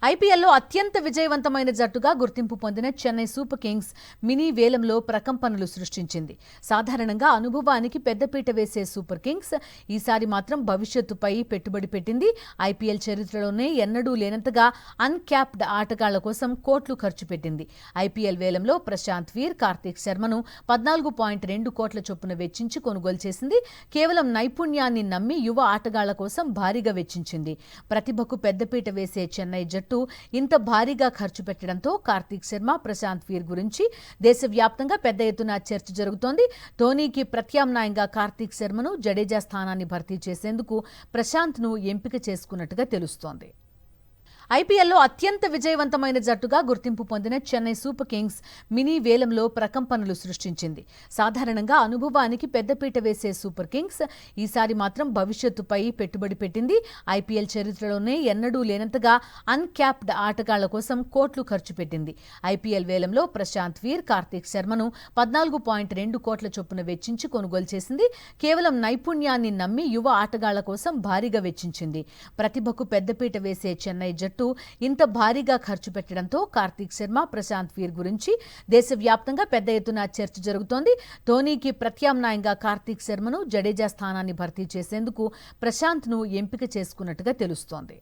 ఐపీఎల్లో అత్యంత విజయవంతమైన జట్టుగా గుర్తింపు పొందిన చెన్నై సూపర్ కింగ్స్ మినీ వేలంలో ప్రకంపనలు సృష్టించింది. సాధారణంగా అనుభవానికి పెద్దపీట వేసే సూపర్ కింగ్స్ ఈసారి మాత్రం భవిష్యత్తుపై పెట్టుబడి పెట్టింది. ఐపీఎల్ చరిత్రలోనే ఎన్నడూ లేనంతగా అన్క్యాప్డ్ ఆటగాళ్ల కోసం కోట్లు ఖర్చు పెట్టింది. ఐపీఎల్ వేలంలో ప్రశాంత్ వీర్, కార్తీక్ శర్మను 14.2 కోట్ల చొప్పున వెచ్చించి కొనుగోలు చేసింది. కేవలం నైపుణ్యాన్ని నమ్మి యువ ఆటగాళ్ల కోసం భారీగా వెచ్చించింది. ప్రతిభకు పెద్దపీట వేసే చెన్నై జట్టు ఇంత భారీగా ఖర్చు పెట్టడంతో కార్తీక్ శర్మ, ప్రశాంత్ వీర్ గురించి దేశవ్యాప్తంగా పెద్ద ఎత్తున చర్చ జరుగుతోంది. ధోనీకి ప్రత్యామ్నాయంగా కార్తీక్ శర్మను, జడేజా స్థానాన్ని భర్తీ చేసేందుకు ప్రశాంత్ను ఎంపిక చేసుకున్నట్టుగా తెలుస్తోంది. ఐపీఎల్లో అత్యంత విజయవంతమైన జట్టుగా గుర్తింపు పొందిన చెన్నై సూపర్ కింగ్స్ మినీ వేలంలో ప్రకంపనలు సృష్టించింది. సాధారణంగా అనుభవానికి పెద్దపీట వేసే సూపర్ కింగ్స్ ఈసారి మాత్రం భవిష్యత్తుపై పెట్టుబడి పెట్టింది. ఐపీఎల్ చరిత్రలోనే ఎన్నడూ లేనంతగా అన్క్యాప్డ్ ఆటగాళ్ల కోసం కోట్లు ఖర్చు పెట్టింది. ఐపీఎల్ వేలంలో ప్రశాంత్ వీర్, కార్తీక్ శర్మను 14.2 కోట్ల చొప్పున వెచ్చించి కొనుగోలు చేసింది. కేవలం నైపుణ్యాన్ని నమ్మి యువ ఆటగాళ్ల కోసం భారీగా వెచ్చించింది. ప్రతిభకు పెద్దపీట వేసే చెన్నై జట్టు ఇంత భారీగా ఖర్చు పెట్టడంతో కార్తీక్ శర్మ, ప్రశాంత్ వీర్ గురించి దేశవ్యాప్తంగా పెద్ద ఎత్తున చర్చ జరుగుతోంది. ధోనీకి ప్రత్యామ్నాయంగా కార్తీక్ శర్మను, జడేజా స్థానాన్ని భర్తీ చేసేందుకు ప్రశాంత్ను ఎంపిక చేసుకున్నట్టుగా తెలుస్తోంది.